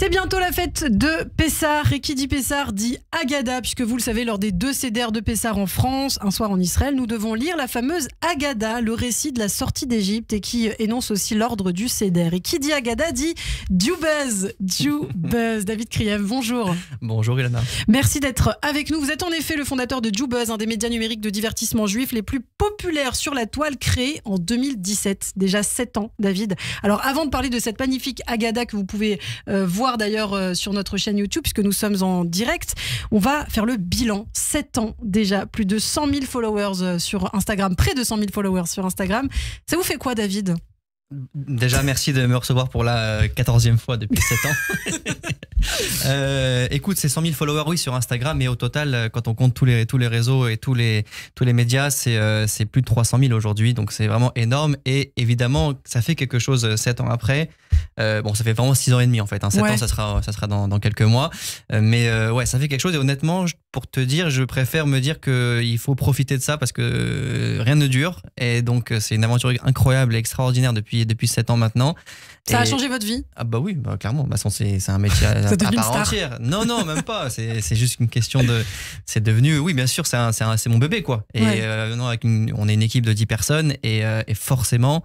C'est bientôt la fête de Pessah, et qui dit Pessah dit Haggadah, puisque vous le savez, lors des 2 Seder de Pessah en France, un soir en Israël, nous devons lire la fameuse Haggadah, le récit de la sortie d'Égypte, et qui énonce aussi l'ordre du Seder. Et qui dit Haggadah dit Djoubez. David Kriev, bonjour. Bonjour Ilana. Merci d'être avec nous. Vous êtes en effet le fondateur de Djoubez, un des médias numériques de divertissement juif les plus populaires sur la toile, créé en 2017. Déjà 7 ans, David. Alors avant de parler de cette magnifique Haggadah que vous pouvez voir d'ailleurs sur notre chaîne YouTube, puisque nous sommes en direct, on va faire le bilan. 7 ans déjà, plus de 100 000 followers sur Instagram, près de 100 000 followers sur Instagram. Ça vous fait quoi, David ? Déjà, merci de me recevoir pour la 14e fois depuis 7 ans. Écoute, c'est 100 000 followers, oui, sur Instagram, mais au total, quand on compte tous les réseaux et tous les médias, c'est plus de 300 000 aujourd'hui, donc c'est vraiment énorme. Et évidemment, ça fait quelque chose 7 ans après. Bon, ça fait vraiment 6 ans et demi en fait. 7 ans, ça sera dans quelques mois. Mais ouais, ça fait quelque chose. Et honnêtement, pour te dire, je préfère me dire qu'il faut profiter de ça parce que rien ne dure. Et donc, c'est une aventure incroyable et extraordinaire depuis 7 ans maintenant. Ça a changé votre vie ? Ah bah oui, bah clairement. Bah, c'est un métier à part entière. Non, même pas. C'est juste une question de... C'est devenu... Oui, bien sûr, c'est mon bébé, quoi. Et non, on est une équipe de 10 personnes et forcément...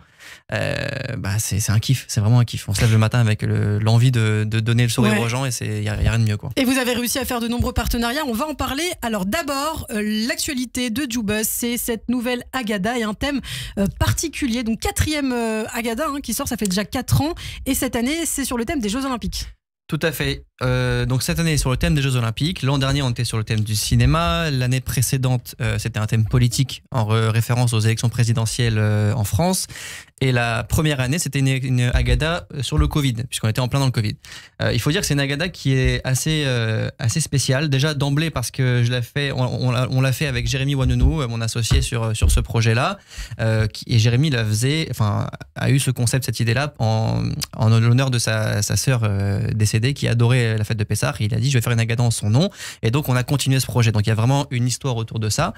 c'est un kiff, c'est vraiment un kiff. On se lève le matin avec l'envie de donner le sourire aux gens et il n'y a rien de mieux, quoi. Et vous avez réussi à faire de nombreux partenariats, on va en parler. Alors d'abord, l'actualité de Djoubez, c'est cette nouvelle Haggadah et un thème particulier. Donc 4e Haggadah qui sort, ça fait déjà 4 ans, et cette année c'est sur le thème des Jeux Olympiques. Tout à fait. Donc cette année sur le thème des Jeux Olympiques. L'an dernier, on était sur le thème du cinéma. L'année précédente, c'était un thème politique en référence aux élections présidentielles en France. Et la première année, c'était une Haggadah sur le Covid, puisqu'on était en plein dans le Covid. Il faut dire que c'est une Haggadah qui est assez spéciale. Déjà d'emblée parce que on l'a fait avec Jérémy Ouanounou, mon associé sur ce projet-là. Et Jérémy a eu ce concept, cette idée-là, en l'honneur de sa sœur décédée qui adorait la fête de Pessah. Il a dit, je vais faire une Haggadah en son nom. Et donc, on a continué ce projet. Donc, il y a vraiment une histoire autour de ça.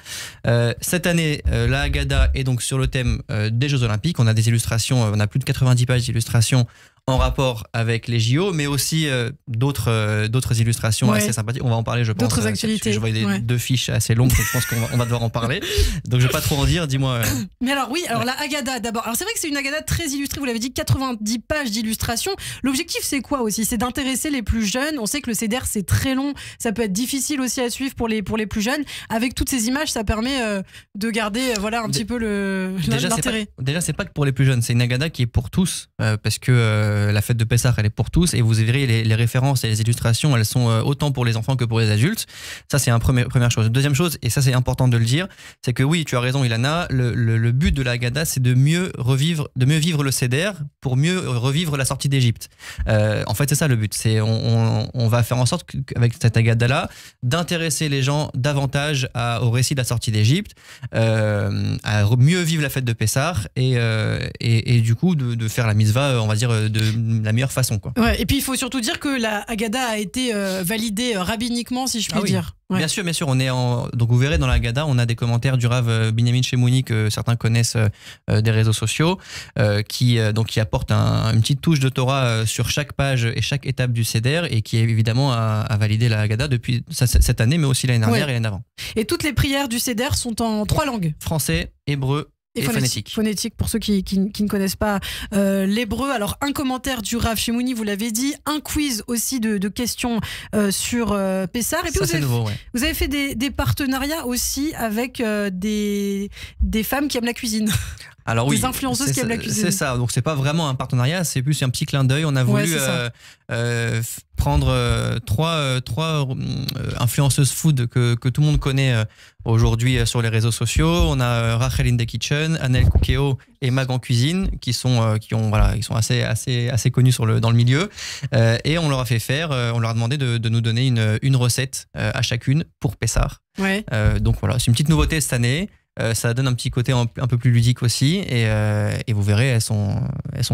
Cette année, la Haggadah est donc sur le thème des Jeux Olympiques. On a des illustrations, on a plus de 90 pages d'illustrations en rapport avec les JO, mais aussi d'autres illustrations assez sympathiques. On va en parler, je pense. D'autres actualités. Je vois 2 fiches assez longues, donc je pense qu'on va devoir en parler. Donc je ne vais pas trop en dire, dis-moi. Mais alors oui, la Haggadah d'abord. Alors c'est vrai que c'est une Haggadah très illustrée, vous l'avez dit, 90 pages d'illustrations. L'objectif c'est quoi aussi ? C'est d'intéresser les plus jeunes. On sait que le Seder c'est très long, ça peut être difficile aussi à suivre pour les plus jeunes. Avec toutes ces images, ça permet de garder un petit peu l'intérêt. Déjà, c'est pas que pour les plus jeunes, c'est une Haggadah qui est pour tous, parce que la fête de Pessah, elle est pour tous, et vous verrez les références et les illustrations, elles sont autant pour les enfants que pour les adultes. Ça, c'est première chose. Deuxième chose, et ça c'est important de le dire, c'est que oui, tu as raison Ilana, le but de la Haggadah, c'est de mieux vivre le Seder pour mieux revivre la sortie d'Égypte. En fait, c'est ça le but. On va faire en sorte qu'avec cette Haggadah-là, d'intéresser les gens davantage au récit de la sortie d'Égypte, à mieux vivre la fête de Pessah et du coup de faire la mitzvah, on va dire, de la meilleure façon, quoi. Ouais, et puis il faut surtout dire que la Haggadah a été validée rabbiniquement, si je puis dire. Ouais. Bien sûr, donc vous verrez dans la Haggadah, on a des commentaires du Rav Binyamin Shemouni que certains connaissent des réseaux sociaux, qui apporte une petite touche de Torah sur chaque page et chaque étape du Seder, et qui évidemment a validé la Haggadah depuis cette année, mais aussi l'année dernière et l'année d'avant. Et toutes les prières du Seder sont en 3 langues. Français, hébreu et phonétique. Phonétique pour ceux qui ne connaissent pas l'hébreu. Alors un commentaire du Rav Shemouni, vous l'avez dit, un quiz aussi de questions sur Pessah. Et puis vous avez fait des partenariats aussi avec des femmes qui aiment la cuisine. Alors oui, des influenceuses qui aiment la cuisine. C'est ça, donc c'est pas vraiment un partenariat, c'est plus un petit clin d'œil. On a voulu prendre trois influenceuses food que tout le monde connaît aujourd'hui sur les réseaux sociaux. On a Rachel in the Kitchen, Annelle Coukeo et Mag en Cuisine qui sont assez connus dans le milieu, et on leur a fait faire, on leur a demandé de nous donner une recette à chacune pour Pessah. Donc voilà, c'est une petite nouveauté cette année. Ça donne un petit côté un peu plus ludique aussi, et vous verrez, elles sont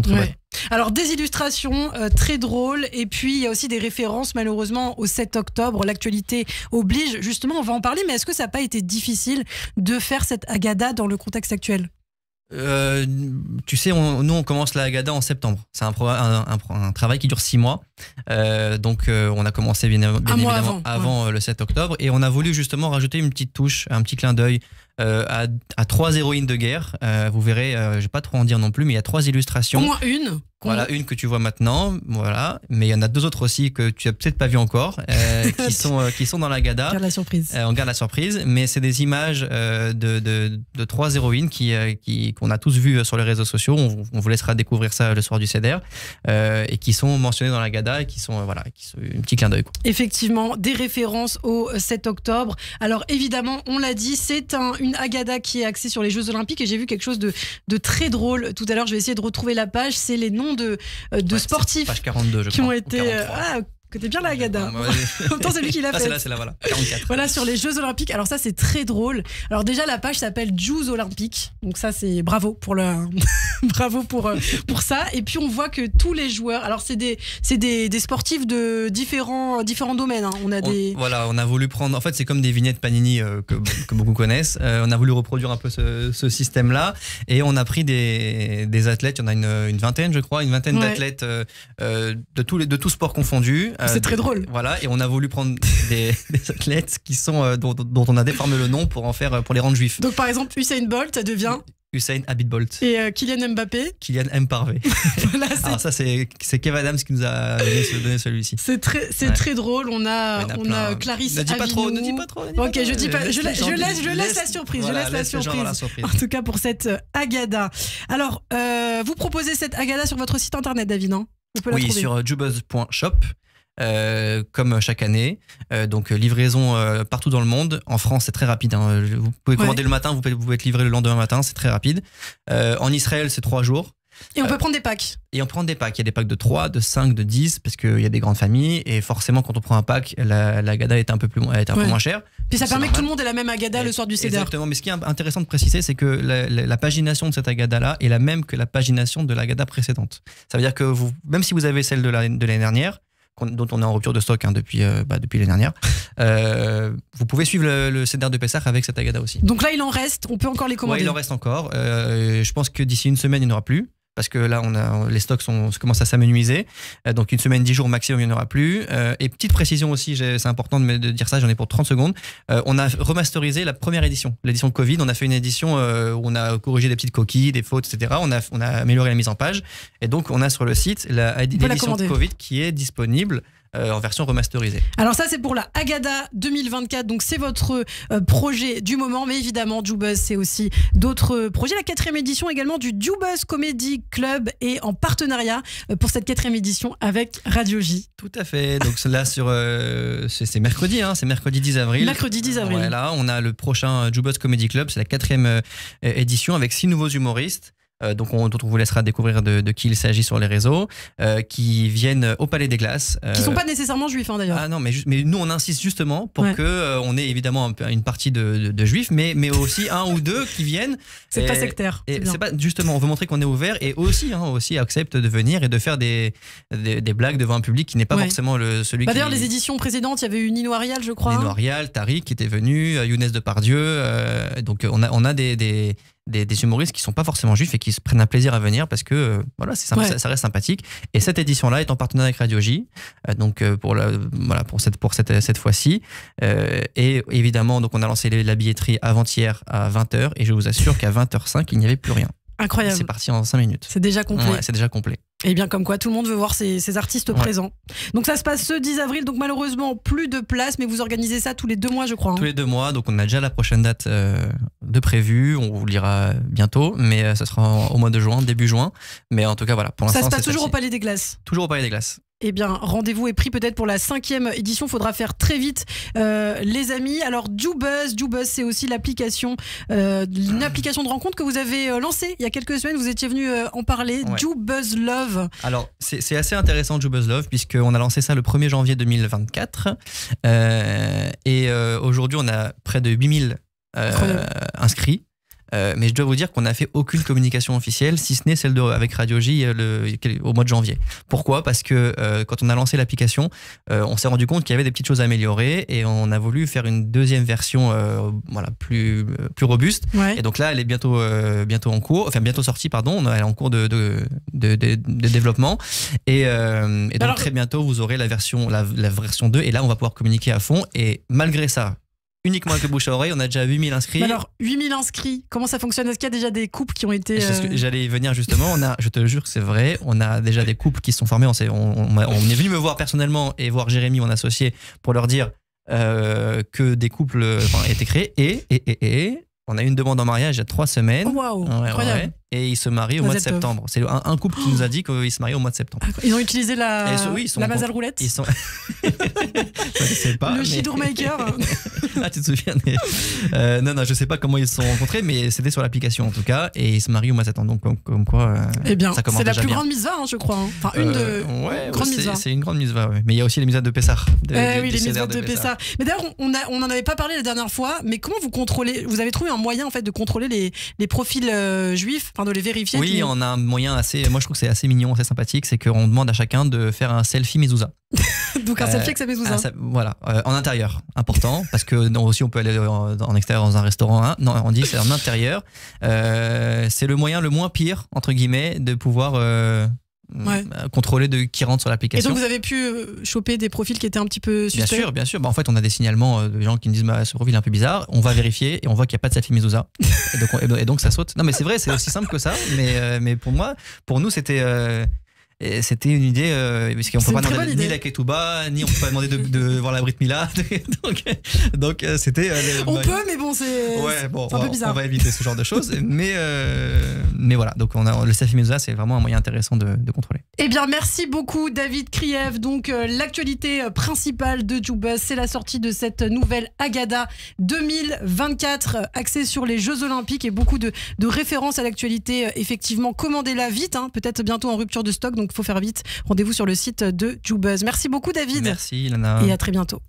très bonnes. Alors des illustrations très drôles, et puis il y a aussi des références malheureusement au 7 octobre, l'actualité oblige, justement on va en parler, mais est-ce que ça n'a pas été difficile de faire cette Haggadah dans le contexte actuel ? Tu sais, nous on commence la Haggadah en septembre. C'est un travail qui dure 6 mois. Donc on a commencé bien évidemment avant le 7 octobre et on a voulu justement rajouter une petite touche, un petit clin d'œil à 3 héroïnes de guerre. Vous verrez, je vais pas trop en dire non plus, mais il y a 3 illustrations. Au moins une. Voilà, une que tu vois maintenant, voilà. Mais il y en a 2 autres aussi que tu as peut-être pas vu encore, qui sont dans la Haggadah. On garde la surprise. On garde la surprise, mais c'est des images de 3 héroïnes qu'on a tous vues sur les réseaux sociaux. On vous laissera découvrir ça le soir du Seder, et qui sont mentionnées dans la Haggadah et qui sont un petit clin d'œil. Effectivement, des références au 7 octobre. Alors évidemment, on l'a dit, c'est une Haggadah qui est axée sur les Jeux Olympiques et j'ai vu quelque chose de très drôle tout à l'heure. Je vais essayer de retrouver la page. C'est les noms de sportifs page 42, je qui crois, ont été C'était bien la Haggadah. Ouais. En même temps, c'est lui qui l'a fait. C'est là, voilà. 44. Voilà, sur les Jeux Olympiques. Alors ça, c'est très drôle. Alors déjà, la page s'appelle Jews Olympiques. Donc ça, c'est bravo pour bravo pour ça. Et puis, on voit que tous les joueurs... Alors, c'est des sportifs de différents domaines. Hein. On a voulu prendre... En fait, c'est comme des vignettes Panini que beaucoup connaissent. On a voulu reproduire un peu ce système-là. Et on a pris des athlètes. Il y en a une vingtaine, je crois. Une vingtaine d'athlètes de tous sports confondus. C'est très drôle. Voilà, et on a voulu prendre des athlètes qui sont dont on a déformé le nom pour les rendre juifs. Donc par exemple Usain Bolt, ça devient Usain Bolt. Et Kylian Mbappé. Kylian Mbappé. Voilà, alors ça c'est Kev Adams qui nous a donné celui-ci. C'est très drôle. On a Clarisse Avinou. Ne dis pas trop. Ok, je dis pas. Je laisse la surprise. Voilà, je laisse la surprise. En tout cas pour cette Haggadah. Alors vous proposez cette Haggadah sur votre site internet, David, hein? Oui, sur jubuzz.shop. Comme chaque année, donc livraison partout dans le monde. En France, c'est très rapide, hein. Vous pouvez commander le matin, vous pouvez être livré le lendemain matin, c'est très rapide. En Israël, c'est 3 jours. Et on peut prendre des packs. Et on prend des packs. Il y a des packs de 3, de 5, de 10, parce qu'il y a des grandes familles. Et forcément, quand on prend un pack, la Haggadah est un peu moins chère. Puis ça permet que tout le monde ait la même Haggadah le soir du Seder. Exactement. Mais ce qui est intéressant de préciser, c'est que la pagination de cette Haggadah-là est la même que la pagination de la Haggadah précédente. Ça veut dire que même si vous avez celle de l'année dernière, dont on est en rupture de stock depuis l'année dernière. Vous pouvez suivre le Seder de Pessah avec cette Haggadah aussi. Donc là, il en reste, on peut encore les commander. Oui, il en reste encore. Je pense que d'ici une semaine, il n'y en aura plus. Parce que là, les stocks commencent à s'amenuiser. Donc une semaine, 10 jours maximum, il n'y en aura plus. Et petite précision aussi, c'est important de dire ça, j'en ai pour 30 secondes. On a remasterisé la première édition, l'édition Covid. On a fait une édition où on a corrigé des petites coquilles, des fautes, etc. On a amélioré la mise en page. Et donc, on a sur le site l'édition Covid qui est disponible en version remasterisée. Alors ça, c'est pour la Haggadah 2024. Donc c'est votre projet du moment. Mais évidemment, Jubuzz, c'est aussi d'autres projets. La 4e édition également du Jubuzz Comedy Club est en partenariat pour cette 4e édition avec Radio J. Tout à fait. Donc là, c'est mercredi, hein, c'est mercredi 10 avril. Mercredi 10 avril. Voilà, on a le prochain Jubuzz Comedy Club. C'est la 4e édition avec 6 nouveaux humoristes. Dont on vous laissera découvrir de qui il s'agit sur les réseaux, qui viennent au Palais des Glaces. Qui ne sont pas nécessairement juifs, hein, d'ailleurs. Ah non, mais nous on insiste justement pour qu'on ait évidemment une partie de juifs, mais aussi 1 ou 2 qui viennent. C'est pas sectaire. Et c'est pas, justement, on veut montrer qu'on est ouvert et aussi accepte de venir et de faire des blagues devant un public qui n'est pas forcément celui qui... D'ailleurs, les éditions précédentes, il y avait eu Nino Arial, je crois. Nino Arial, Tariq qui était venu, Younes Depardieu. Donc on a des humoristes qui sont pas forcément juifs et qui se prennent un plaisir à venir parce que ça reste sympathique. Et cette édition-là est en partenariat avec Radio J, donc pour cette fois-ci. Et évidemment, donc on a lancé la billetterie avant-hier à 20h et je vous assure qu'à 20h05, il n'y avait plus rien. Incroyable. C'est parti en 5 minutes. C'est déjà complet. Ouais, c'est déjà complet. Et bien comme quoi, tout le monde veut voir ces artistes présents. Donc ça se passe ce 10 avril, donc malheureusement plus de place, mais vous organisez ça tous les 2 mois, je crois. Tous les 2 mois, donc on a déjà la prochaine date de prévue, on vous le dira bientôt, mais ça sera au mois de juin, début juin. Mais en tout cas, voilà, pour l'instant, ça se passe toujours au Palais des Glaces. Toujours au Palais des Glaces. Eh bien, rendez-vous est pris peut-être pour la 5e édition. Faudra faire très vite, les amis. Alors, Jubuzz, c'est aussi l'application, une application de rencontre que vous avez lancée il y a quelques semaines. Vous étiez venu en parler. Jubuzz Love. Alors, c'est assez intéressant, Jubuzz Love, puisqu'on a lancé ça le 1er janvier 2024. Et aujourd'hui, on a près de 8000 inscrits. Mais je dois vous dire qu'on n'a fait aucune communication officielle, si ce n'est celle avec Radio J au mois de janvier. Pourquoi ? Parce que quand on a lancé l'application, on s'est rendu compte qu'il y avait des petites choses à améliorer et on a voulu faire une deuxième version plus robuste. Ouais. Et donc là, elle est bientôt en cours, enfin bientôt sortie, pardon. Elle est en cours de développement. Et donc alors, très bientôt, vous aurez la version 2 et là, on va pouvoir communiquer à fond. Et malgré ça, uniquement avec le bouche à oreille, on a déjà 8000 inscrits. Mais alors, 8000 inscrits, comment ça fonctionne ? Est-ce qu'il y a déjà des couples qui ont été... J'allais y venir justement, je te jure que c'est vrai, on a déjà des couples qui se sont formés, on est venu me voir personnellement et voir Jérémy, mon associé, pour leur dire que des couples étaient créés et on a eu une demande en mariage il y a 3 semaines. Waouh, incroyable. Ouais. Et ils se marient au mois de septembre. C'est un couple qui nous a dit qu'ils se marient au mois de septembre. Ils ont utilisé la Mazal roulette. Ils sont... je sais pas. Le Shidourmaker. Ah, tu te souviens non, je sais pas comment ils se sont rencontrés, mais c'était sur l'application en tout cas. Et ils se marient au mois de septembre. Donc, comme quoi, eh bien, ça commence c'est la déjà plus bien. grande mitzvah, je crois. Enfin, une grande mitzvah. C'est une grande mitzvah, ouais. Mais il y a aussi les mitzvahs de Pessah. Oui, les mitzvahs de Pessah. Mais d'ailleurs, on n'en avait pas parlé la dernière fois, mais comment vous contrôlez ? Vous avez trouvé un moyen en fait de contrôler les profils juifs, de les vérifier ? Oui, on a un moyen assez, moi je trouve que c'est assez mignon, assez sympathique, c'est qu'on demande à chacun de faire un selfie mezouza. Donc un selfie avec sa mezouza. Voilà, en intérieur, important, parce que aussi on peut aller en extérieur dans un restaurant. Non, on dit c'est en intérieur. C'est le moyen le moins pire entre guillemets de pouvoir contrôler qui rentre sur l'application. Et donc vous avez pu choper des profils qui étaient un petit peu suspects ? Bien sûr. En fait, on a des signalements de gens qui nous disent ce profil est un peu bizarre. On va vérifier et on voit qu'il n'y a pas de selfie mezouza. et donc ça saute. Non, mais c'est vrai, c'est aussi simple que ça. Mais pour nous, c'était une idée parce qu'on peut pas demander ni la ketouba, ni on peut pas demander de voir la Brit Mila. donc c'était. On peut, mais bon, c'est un peu bizarre. On va éviter ce genre de choses. Mais voilà. Donc le selfie mezouza, c'est vraiment un moyen intéressant de contrôler. Eh bien, merci beaucoup, David Kriev. Donc, l'actualité principale de JoeBuzz, c'est la sortie de cette nouvelle Agada 2024, axée sur les Jeux Olympiques et beaucoup de références à l'actualité. Effectivement, commandez-la vite, peut-être bientôt en rupture de stock, donc il faut faire vite. Rendez-vous sur le site de JoeBuzz. Merci beaucoup, David. Merci, Lana. Et à très bientôt.